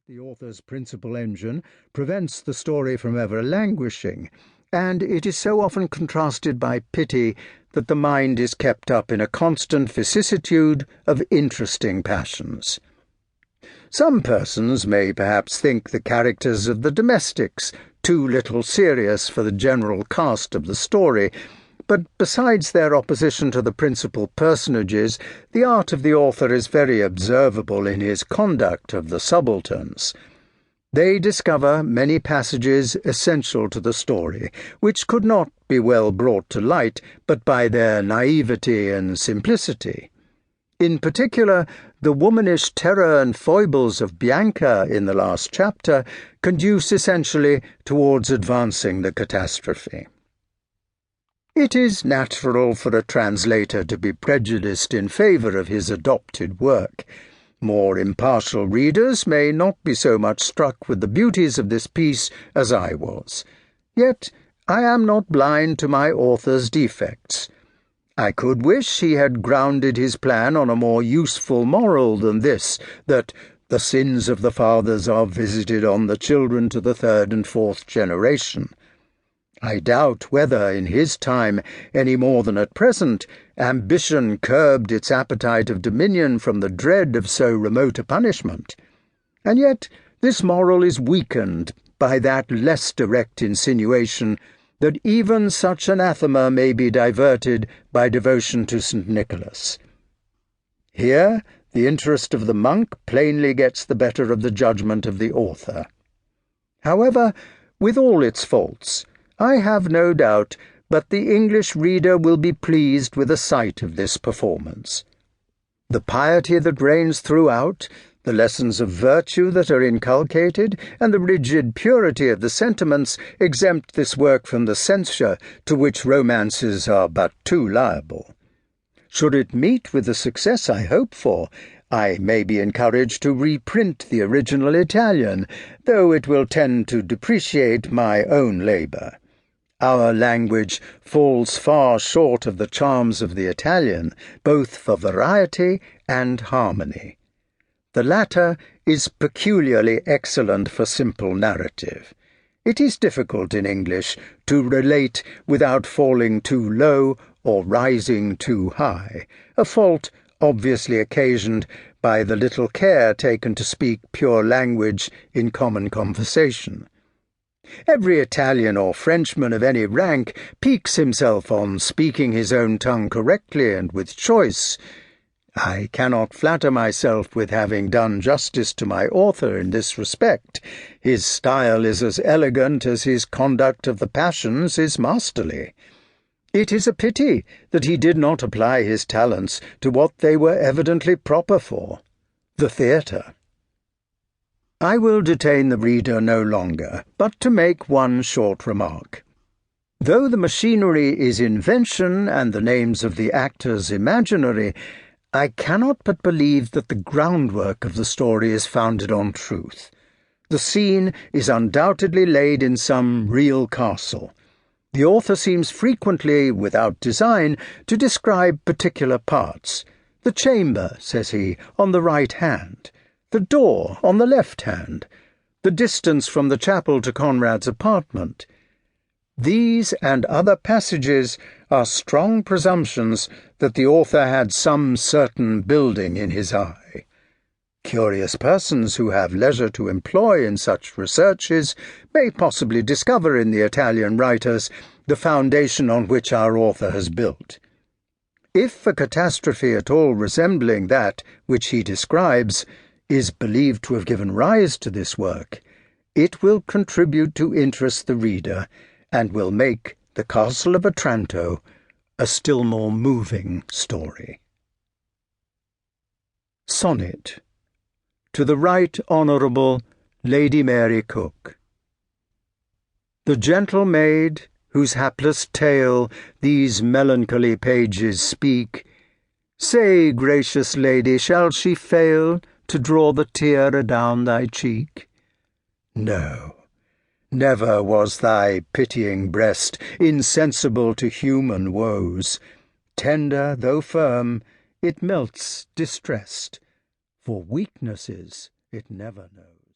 the author's principal engine, prevents the story from ever languishing, and it is so often contrasted by pity that the mind is kept up in a constant vicissitude of interesting passions. Some persons may perhaps think the characters of the domestics too little serious for the general cast of the story, but besides their opposition to the principal personages, the art of the author is very observable in his conduct of the subalterns. They discover many passages essential to the story, which could not be well brought to light but by their naivety and simplicity. In particular, the womanish terror and foibles of Bianca in the last chapter conduce essentially towards advancing the catastrophe. It is natural for a translator to be prejudiced in favour of his adopted work. More impartial readers may not be so much struck with the beauties of this piece as I was. Yet I am not blind to my author's defects. I could wish he had grounded his plan on a more useful moral than this, that the sins of the fathers are visited on the children to the third and fourth generation. I doubt whether, in his time, any more than at present, ambition curbed its appetite of dominion from the dread of so remote a punishment. And yet this moral is weakened by that less direct insinuation that even such anathema may be diverted by devotion to St. Nicholas. Here the interest of the monk plainly gets the better of the judgment of the author. However, with all its faults, I have no doubt but the English reader will be pleased with a sight of this performance. The piety that reigns throughout, the lessons of virtue that are inculcated, and the rigid purity of the sentiments exempt this work from the censure to which romances are but too liable. Should it meet with the success I hope for, I may be encouraged to reprint the original Italian, though it will tend to depreciate my own labour. Our language falls far short of the charms of the Italian, both for variety and harmony. The latter is peculiarly excellent for simple narrative. It is difficult in English to relate without falling too low or rising too high, a fault obviously occasioned by the little care taken to speak pure language in common conversation. Every Italian or Frenchman of any rank piques himself on speaking his own tongue correctly and with choice. I cannot flatter myself with having done justice to my author in this respect. His style is as elegant as his conduct of the passions is masterly. It is a pity that he did not apply his talents to what they were evidently proper for, the theatre. I will detain the reader no longer, but to make one short remark. Though the machinery is invention and the names of the actors imaginary, I cannot but believe that the groundwork of the story is founded on truth. The scene is undoubtedly laid in some real castle. The author seems frequently, without design, to describe particular parts. The chamber, says he, on the right hand. The door on the left hand, the distance from the chapel to Conrad's apartment. These and other passages are strong presumptions that the author had some certain building in his eye. Curious persons who have leisure to employ in such researches may possibly discover in the Italian writers the foundation on which our author has built. If a catastrophe at all resembling that which he describes is believed to have given rise to this work, it will contribute to interest the reader and will make The Castle of Otranto a still more moving story. Sonnet to the Right Honourable Lady Mary Coke. The gentle maid, whose hapless tale these melancholy pages speak, say, gracious lady, shall she fail to draw the tear adown thy cheek? No, never was thy pitying breast insensible to human woes. Tender though firm, it melts distressed, for weaknesses it never knows.